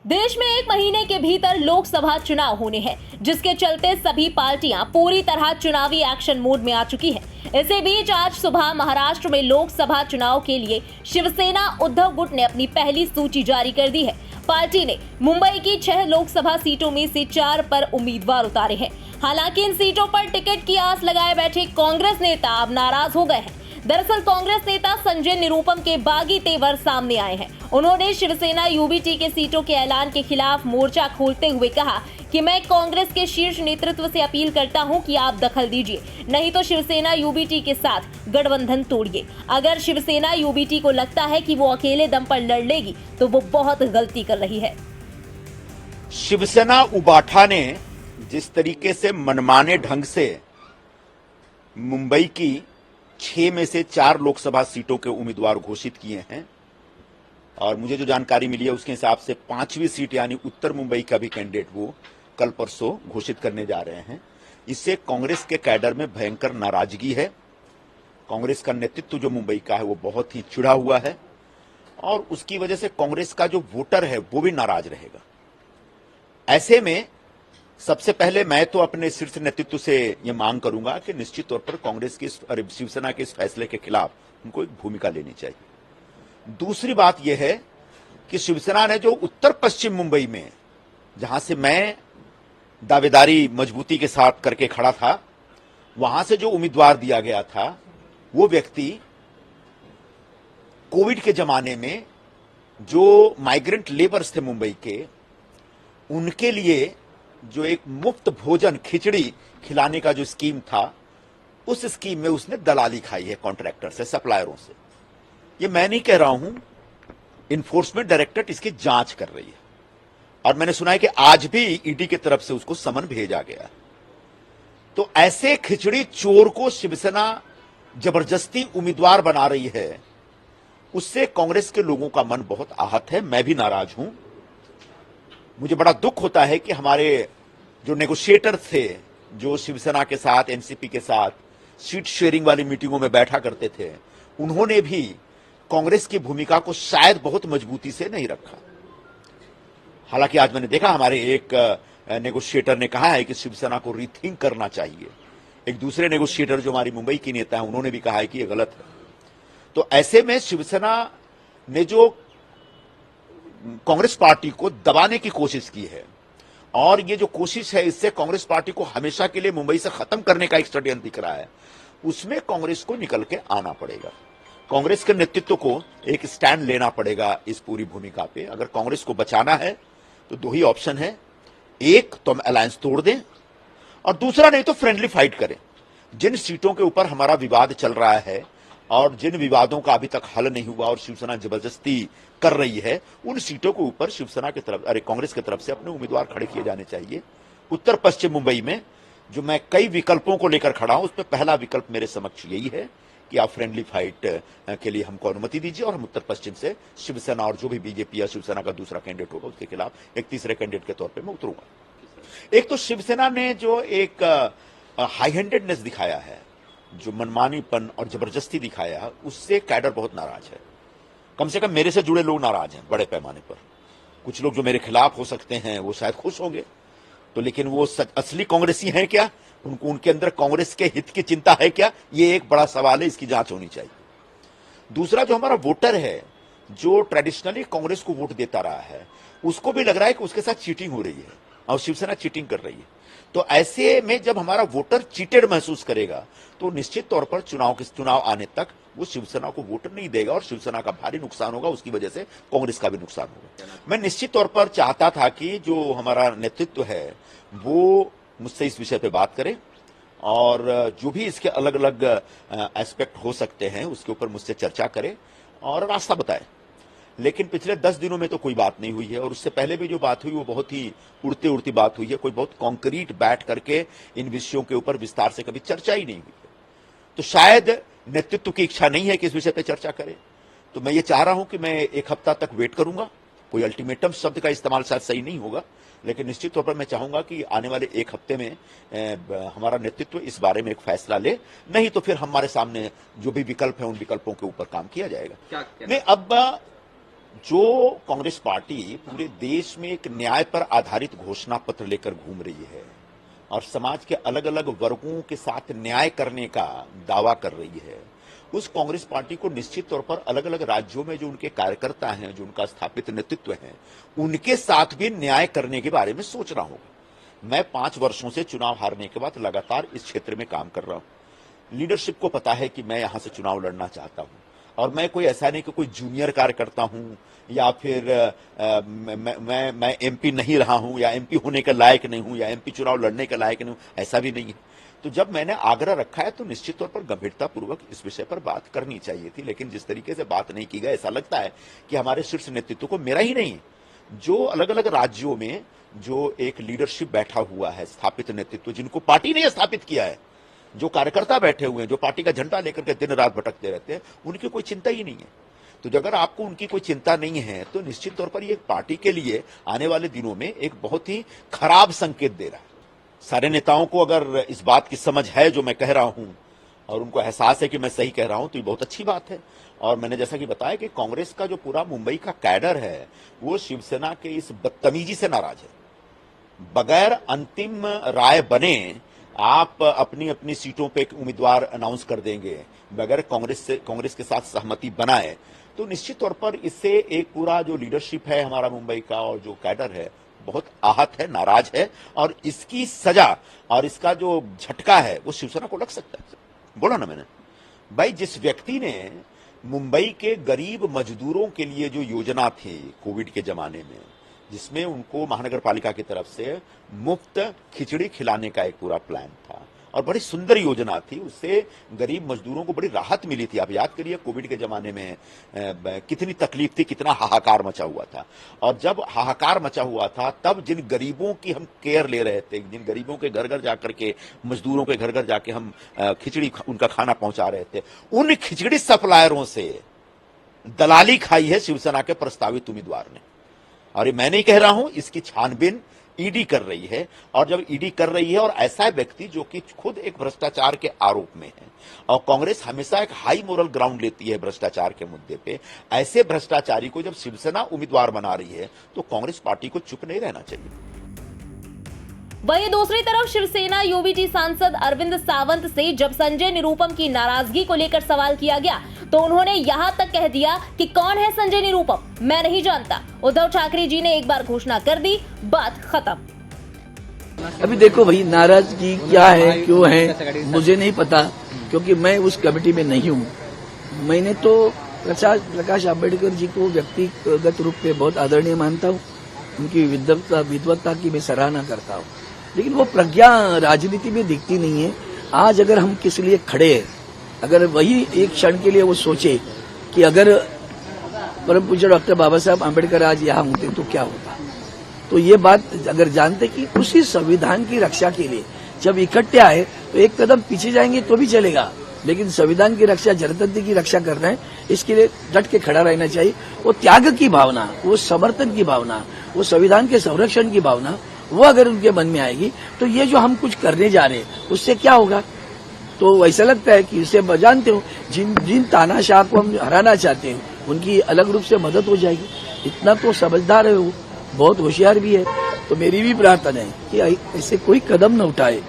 देश में एक महीने के भीतर लोकसभा चुनाव होने हैं, जिसके चलते सभी पार्टियां पूरी तरह चुनावी एक्शन मोड में आ चुकी है। इसी बीच आज सुबह महाराष्ट्र में लोकसभा चुनाव के लिए शिवसेना उद्धव गुट ने अपनी पहली सूची जारी कर दी है। पार्टी ने मुंबई की 6 लोकसभा सीटों में से 4 पर उम्मीदवार उतारे हैं। हालांकि इन सीटों पर टिकट की आस लगाए बैठे कांग्रेस नेता अब नाराज हो गए हैं। दरअसल कांग्रेस नेता संजय निरुपम के बागी तेवर सामने आए हैं। उन्होंने शिवसेना यूबीटी के सीटों के ऐलान के खिलाफ मोर्चा खोलते हुए कहा कि मैं कांग्रेस के शीर्ष नेतृत्व से अपील करता हूं कि आप दखल दीजिए, नहीं तो शिवसेना यूबीटी के साथ गठबंधन तोड़िए। अगर शिवसेना यूबीटी को लगता है कि वो अकेले दम पर लड़ लेगी तो वो बहुत गलती कर रही है। शिवसेना उबाठा ने जिस तरीके से मनमाने ढंग से मुंबई की 6 में से 4 लोकसभा सीटों के उम्मीदवार घोषित किए हैं और मुझे जो जानकारी मिली है उसके हिसाब से 5वीं सीट यानी उत्तर मुंबई का भी कैंडिडेट वो कल परसों घोषित करने जा रहे हैं। इससे कांग्रेस के कैडर में भयंकर नाराजगी है। कांग्रेस का नेतृत्व जो मुंबई का है वो बहुत ही चिढ़ा हुआ है और उसकी वजह से कांग्रेस का जो वोटर है वो भी नाराज रहेगा। ऐसे में सबसे पहले मैं तो अपने शीर्ष नेतृत्व से यह मांग करूंगा कि निश्चित तौर पर कांग्रेस की शिवसेना के इस फैसले के खिलाफ उनको एक भूमिका लेनी चाहिए। दूसरी बात यह है कि शिवसेना ने जो उत्तर पश्चिम मुंबई में, जहां से मैं दावेदारी मजबूती के साथ करके खड़ा था, वहां से जो उम्मीदवार दिया गया था वो व्यक्ति कोविड के जमाने में जो माइग्रेंट लेबर्स थे मुंबई के, उनके लिए जो एक मुफ्त भोजन खिचड़ी खिलाने का जो स्कीम था, उस स्कीम में उसने दलाली खाई है कॉन्ट्रैक्टर से, सप्लायरों से। ये मैं नहीं कह रहा हूं, इन्फोर्समेंट डायरेक्टरेट इसकी जांच कर रही है और मैंने सुना है कि आज भी ईडी की तरफ से उसको समन भेजा गया। तो ऐसे खिचड़ी चोर को शिवसेना जबरदस्ती उम्मीदवार बना रही है, उससे कांग्रेस के लोगों का मन बहुत आहत है। मैं भी नाराज हूं। मुझे बड़ा दुख होता है कि हमारे जो नेगोशिएटर थे, जो शिवसेना के साथ, एनसीपी के साथ सीट शेयरिंग वाली मीटिंगों में बैठा करते थे, उन्होंने भी कांग्रेस की भूमिका को शायद बहुत मजबूती से नहीं रखा। हालांकि आज मैंने देखा हमारे एक नेगोशिएटर ने कहा है कि शिवसेना को रीथिंक करना चाहिए। एक दूसरे नेगोशिएटर जो हमारी मुंबई की नेता है, उन्होंने भी कहा है कि यह गलत है। तो ऐसे में शिवसेना ने जो कांग्रेस पार्टी को दबाने की कोशिश की है और ये जो कोशिश है इससे कांग्रेस पार्टी को हमेशा के लिए मुंबई से खत्म करने का एक षड्यंत्र दिख रहा है, उसमें कांग्रेस को निकल के आना पड़ेगा। कांग्रेस के नेतृत्व को एक स्टैंड लेना पड़ेगा इस पूरी भूमिका पे। अगर कांग्रेस को बचाना है तो 2 ही ऑप्शन है, एक तो हम अलायंस तोड़ दें और दूसरा नहीं तो फ्रेंडली फाइट करें। जिन सीटों के ऊपर हमारा विवाद चल रहा है और जिन विवादों का अभी तक हल नहीं हुआ और शिवसेना जबरदस्ती कर रही है, उन सीटों के ऊपर शिवसेना की तरफ, कांग्रेस की तरफ से अपने उम्मीदवार खड़े किए जाने चाहिए। उत्तर पश्चिम मुंबई में जो मैं कई विकल्पों को लेकर खड़ा हूं, उसमें पहला विकल्प मेरे समक्ष यही है कि आप फ्रेंडली फाइट के लिए हमको अनुमति दीजिए और हम उत्तर पश्चिम से शिवसेना और जो भी बीजेपी या शिवसेना का दूसरा कैंडिडेट होगा उसके खिलाफ एक तीसरे कैंडिडेट के तौर पर मैं उतरूंगा। एक तो शिवसेना ने जो एक हाई हैंडेडनेस दिखाया है, जो मनमानीपन और जबरदस्ती दिखाया है, उससे कैडर बहुत नाराज है। कम से कम मेरे से जुड़े लोग नाराज हैं बड़े पैमाने पर। कुछ लोग जो मेरे खिलाफ हो सकते हैं वो शायद खुश होंगे, तो लेकिन वो असली कांग्रेसी हैं क्या? उनको उनके अंदर कांग्रेस के हित की चिंता है क्या? ये एक बड़ा सवाल है, इसकी जांच होनी चाहिए। दूसरा, जो हमारा वोटर है, जो ट्रेडिशनली कांग्रेस को वोट देता रहा है, उसको भी लग रहा है कि उसके साथ चीटिंग हो रही है और शिवसेना चीटिंग कर रही है। तो ऐसे में जब हमारा वोटर चीटेड महसूस करेगा तो निश्चित तौर पर चुनाव आने तक वो शिवसेना को वोट नहीं देगा और शिवसेना का भारी नुकसान होगा, उसकी वजह से कांग्रेस का भी नुकसान होगा। मैं निश्चित तौर पर चाहता था कि जो हमारा नेतृत्व है वो मुझसे इस विषय पे बात करे और जो भी इसके अलग अलग एस्पेक्ट हो सकते हैं उसके ऊपर मुझसे चर्चा करे और रास्ता बताए। लेकिन पिछले 10 दिनों में तो कोई बात नहीं हुई है और उससे पहले भी जो बात हुई वो बहुत ही उड़ती उड़ती बात हुई है। कोई बहुत कॉन्क्रीट बैठ करके इन विषयों के ऊपर विस्तार से कभी चर्चा ही नहीं हुई है। तो शायद नेतृत्व की इच्छा नहीं है कि इस विषय पर चर्चा करें। तो मैं ये चाह रहा हूं कि मैं 1 हफ्ता तक वेट करूंगा। कोई अल्टीमेटम शब्द का इस्तेमाल शायद सही नहीं होगा, लेकिन निश्चित तौर पर मैं चाहूंगा कि आने वाले 1 हफ्ते में हमारा नेतृत्व इस बारे में एक फैसला ले, नहीं तो फिर हमारे सामने जो भी विकल्प है उन विकल्पों के ऊपर काम किया जाएगा। नहीं, अब जो कांग्रेस पार्टी पूरे देश में एक न्याय पर आधारित घोषणा पत्र लेकर घूम रही है और समाज के अलग अलग वर्गों के साथ न्याय करने का दावा कर रही है, उस कांग्रेस पार्टी को निश्चित तौर पर अलग अलग राज्यों में जो उनके कार्यकर्ता हैं, जो उनका स्थापित नेतृत्व है, उनके साथ भी न्याय करने के बारे में सोचना होगा। मैं 5 वर्षों से चुनाव हारने के बाद लगातार इस क्षेत्र में काम कर रहा हूं। लीडरशिप को पता है कि मैं यहां से चुनाव लड़ना चाहता हूं और मैं कोई ऐसा नहीं कि कोई जूनियर कार्यकर्ता हूं या फिर मैं एमपी नहीं रहा हूं या एमपी होने के लायक नहीं हूं या एमपी चुनाव लड़ने के लायक नहीं हूं, ऐसा भी नहीं है। तो जब मैंने आग्रह रखा है तो निश्चित तौर पर गंभीरतापूर्वक इस विषय पर बात करनी चाहिए थी, लेकिन जिस तरीके से बात नहीं की गई, ऐसा लगता है कि हमारे शीर्ष नेतृत्व को, मेरा ही नहीं, जो अलग अलग राज्यों में जो एक लीडरशिप बैठा हुआ है, स्थापित नेतृत्व, जिनको पार्टी ने स्थापित किया है, जो कार्यकर्ता बैठे हुए हैं, जो पार्टी का झंडा लेकर के दिन रात भटकते रहते हैं, उनकी कोई चिंता ही नहीं है। तो अगर आपको उनकी कोई चिंता नहीं है तो निश्चित तौर पर ये पार्टी के लिए आने वाले दिनों में एक बहुत ही खराब संकेत दे रहा है। सारे नेताओं को अगर इस बात की समझ है जो मैं कह रहा हूं और उनको एहसास है कि मैं सही कह रहा हूं, तो ये बहुत अच्छी बात है। और मैंने जैसा कि बताया कि कांग्रेस का जो पूरा मुंबई का कैडर है वो शिवसेना के इस बदतमीजी से नाराज है। बगैर अंतिम राय बने आप अपनी अपनी सीटों पे एक उम्मीदवार अनाउंस कर देंगे, बगैर कांग्रेस के साथ सहमति बनाए, तो निश्चित तौर पर इससे एक पूरा जो लीडरशिप है हमारा मुंबई का और जो कैडर है बहुत आहत है, नाराज है और इसकी सजा और इसका जो झटका है वो शिवसेना को लग सकता है। बोला ना मैंने भाई, जिस व्यक्ति ने मुंबई के गरीब मजदूरों के लिए जो योजना थी कोविड के जमाने में, जिसमें उनको महानगर पालिका की तरफ से मुफ्त खिचड़ी खिलाने का एक पूरा प्लान था और बड़ी सुंदर योजना थी, उससे गरीब मजदूरों को बड़ी राहत मिली थी। आप याद करिए कोविड के जमाने में कितनी तकलीफ थी, कितना हाहाकार मचा हुआ था। और जब हाहाकार मचा हुआ था तब जिन गरीबों की हम केयर ले रहे थे, जिन गरीबों के घर घर जाकर के, मजदूरों के घर घर जाके हम खिचड़ी उनका खाना पहुंचा रहे थे, उन खिचड़ी सप्लायरों से दलाली खाई है शिवसेना के प्रस्तावित उम्मीदवार ने। और ये मैं नहीं कह रहा हूं, इसकी छानबीन ईडी कर रही है। और जब ईडी कर रही है और ऐसा व्यक्ति जो कि खुद एक भ्रष्टाचार के आरोप में है, और कांग्रेस हमेशा एक हाई मोरल ग्राउंड लेती है भ्रष्टाचार के मुद्दे पे, ऐसे भ्रष्टाचारी को जब शिवसेना उम्मीदवार बना रही है तो कांग्रेस पार्टी को चुप नहीं रहना चाहिए। वहीं दूसरी तरफ शिवसेना यूबीटी सांसद अरविंद सावंत से जब संजय निरुपम की नाराजगी को लेकर सवाल किया गया तो उन्होंने यहां तक कह दिया कि कौन है संजय निरुपम, मैं नहीं जानता। उद्धव ठाकरे जी ने एक बार घोषणा कर दी, बात खत्म। अभी देखो भाई, नाराजगी क्या है, क्यों है, मुझे नहीं पता, क्योंकि मैं उस कमेटी में नहीं हूं। मैंने तो प्रकाश आंबेडकर जी को व्यक्तिगत रूप में बहुत आदरणीय मानता हूं, उनकी विद्वत्ता की मैं सराहना करता हूं, लेकिन वो प्रज्ञा राजनीति में दिखती नहीं है। आज अगर हम किसी लिए खड़े हैं, अगर वही एक क्षण के लिए वो सोचे कि अगर परम पूज्य डॉक्टर बाबा साहब आंबेडकर आज यहाँ होते तो क्या होता, तो ये बात अगर जानते कि उसी संविधान की रक्षा के लिए जब इकट्ठे आए तो एक कदम पीछे जाएंगे तो भी चलेगा, लेकिन संविधान की रक्षा, जनतंत्र की रक्षा कर रहे हैं, इसके लिए डट के खड़ा रहना चाहिए। वो त्याग की भावना, वो समर्थन की भावना, वो संविधान के संरक्षण की भावना, वो अगर उनके मन में आएगी तो ये जो हम कुछ करने जा रहे हैं उससे क्या होगा। तो ऐसा लगता है कि इसे जानते हो, जिन तानाशाह को हम हराना चाहते हैं उनकी अलग रूप से मदद हो जाएगी। इतना तो समझदार है वो, बहुत होशियार भी है। तो मेरी भी प्रार्थना है कि ऐसे कोई कदम न उठाए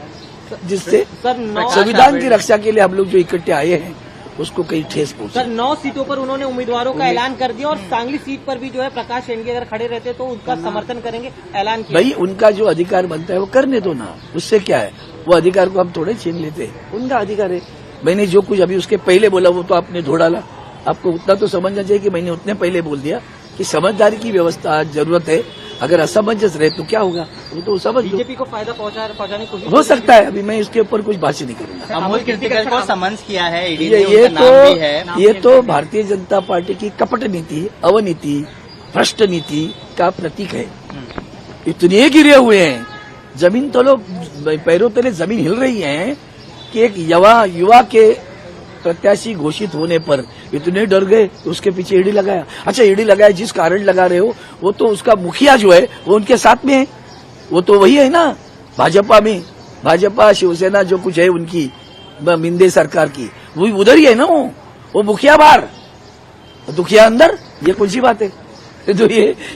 जिससे संविधान की रक्षा के लिए हम लोग जो इकट्ठे आए हैं उसको कहीं ठेस पहुंचे। सर 9 सीटों पर उन्होंने उम्मीदवारों का ऐलान कर दिया और सांगली सीट पर भी जो है प्रकाश शेंडगे अगर खड़े रहते तो उनका समर्थन करेंगे, ऐलान किया। भाई उनका जो अधिकार बनता है वो करने दो ना, उससे क्या है, वो अधिकार को हम थोड़े छीन लेते हैं, उनका अधिकार है। मैंने जो कुछ अभी उसके पहले बोला वो तो आपने धो डाला, आपको उतना तो समझना चाहिए कि मैंने उतने पहले बोल दिया कि समझदारी की व्यवस्था जरूरत है। अगर असमंजस रहे तो क्या होगा, वो तो समझ लो। बीजेपी को फायदा पहुंचाने की कोशिश हो सकता है, अभी मैं इसके ऊपर कुछ भाष्य नहीं करूंगा। अमोल कीर्तिकर को समन्स किया है ईडी ने, उनका नाम भी है। ये तो भारतीय जनता पार्टी की कपट नीति, अवनीति, भ्रष्ट नीति का प्रतीक है। इतने गिरे हुए हैं, जमीन तलो पैरों तले जमीन हिल रही है कि एक युवा के प्रत्याशी घोषित होने पर इतने डर गए तो उसके पीछे ईडी लगाया। अच्छा, ईडी लगाया, जिस कारण लगा रहे हो वो तो उसका मुखिया जो है वो उनके साथ में है, वो तो वही है ना भाजपा में, भाजपा शिवसेना जो कुछ है उनकी मिंदे सरकार की, वो उधर ही है ना, वो मुखिया बाहर दुखिया अंदर, ये कौन सी बात है। तो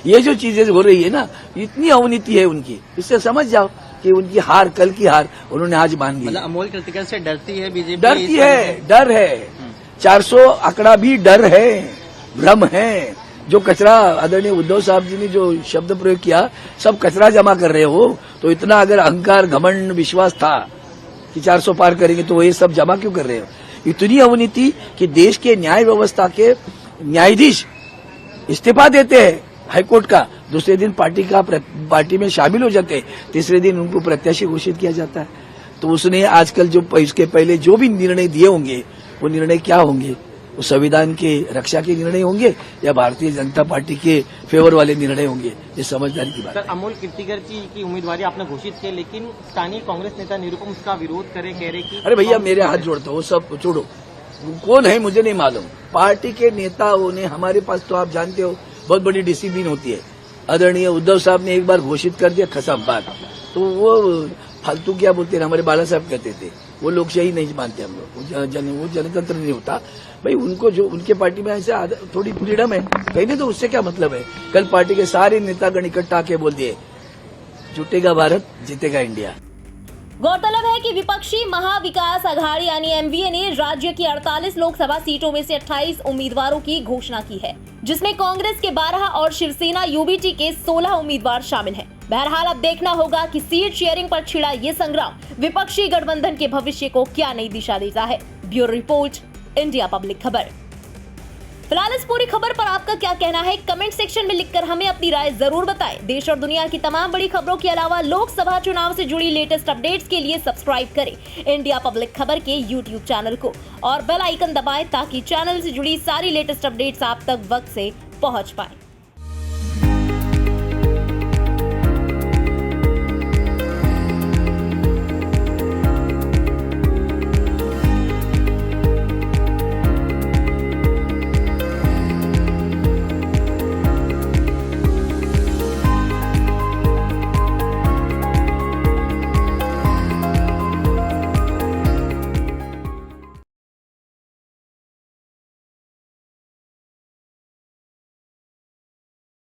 ये जो चीजें हो रही है ना, इतनी अवनीति है उनकी, इससे समझ जाओ कि उनकी हार, कल की हार उन्होंने आज मान ली। मतलब अमोल कृतिका से डरती है बीजेपी? डरती है, डर है। 400 आंकड़ा भी डर है, भ्रम है। जो कचरा आदरणीय उद्धव साहब जी ने जो शब्द प्रयोग किया, सब कचरा जमा कर रहे हो, तो इतना अगर अहंकार, घमंड, विश्वास था कि 400 पार करेंगे तो ये सब जमा क्यों कर रहे हो? इतनी अवनीति कि देश के न्याय व्यवस्था के न्यायाधीश इस्तीफा देते हैं हाईकोर्ट का, दूसरे दिन पार्टी में शामिल हो जाते हैं, तीसरे दिन उनको प्रत्याशी घोषित किया जाता है। तो उसने आजकल जो इसके पहले जो भी निर्णय दिए होंगे, वो निर्णय क्या होंगे? वो संविधान के रक्षा के निर्णय होंगे या भारतीय जनता पार्टी के फेवर वाले निर्णय होंगे? ये समझदारी की बात सर, है। अमोल कृतिका जी की उम्मीदवारी आपने घोषित की, लेकिन स्थानीय कांग्रेस नेता निरुपम उसका विरोध कह रहे कि अरे भैया, मेरे हाथ जोड़ता हूँ, वो सब छोड़ो, कौन है मुझे नहीं मालूम। पार्टी के नेताओं ने, हमारे पास तो आप जानते हो बहुत बड़ी डिसिप्लिन होती है। आदरणीय उद्धव साहब ने एक बार घोषित कर दिया, खसम बात, तो वो फालतू क्या बोलते हैं, हमारे बाला साहब कहते थे, वो लोकशाही नहीं मानते हम लोग, वो जनतंत्र नहीं होता भाई। उनको जो उनके पार्टी में ऐसे थोड़ी फ्रीडम है, कहीं नहीं, तो उससे क्या मतलब है? कल पार्टी के सारे नेतागण इकट्ठा के बोल दिए, जुटेगा भारत, जीतेगा इंडिया। गौरतलब है कि विपक्षी महाविकास आघाड़ी यानी एमवीए ने राज्य की 48 लोकसभा सीटों में से 28 उम्मीदवारों की घोषणा की है, जिसमें कांग्रेस के 12 और शिवसेना यूबीटी के 16 उम्मीदवार शामिल हैं। बहरहाल अब देखना होगा कि सीट शेयरिंग पर छिड़ा ये संग्राम विपक्षी गठबंधन के भविष्य को क्या नई दिशा देता है। ब्यूरो रिपोर्ट, इंडिया पब्लिक खबर। फिलहाल इस पूरी खबर पर आपका क्या कहना है, कमेंट सेक्शन में लिखकर हमें अपनी राय जरूर बताएं। देश और दुनिया की तमाम बड़ी खबरों के अलावा लोकसभा चुनाव से जुड़ी लेटेस्ट अपडेट्स के लिए सब्सक्राइब करें इंडिया पब्लिक खबर के यूट्यूब चैनल को और बेल आइकन दबाएं ताकि चैनल से जुड़ी सारी लेटेस्ट अपडेट्स आप तक वक्त से पहुंच पाए।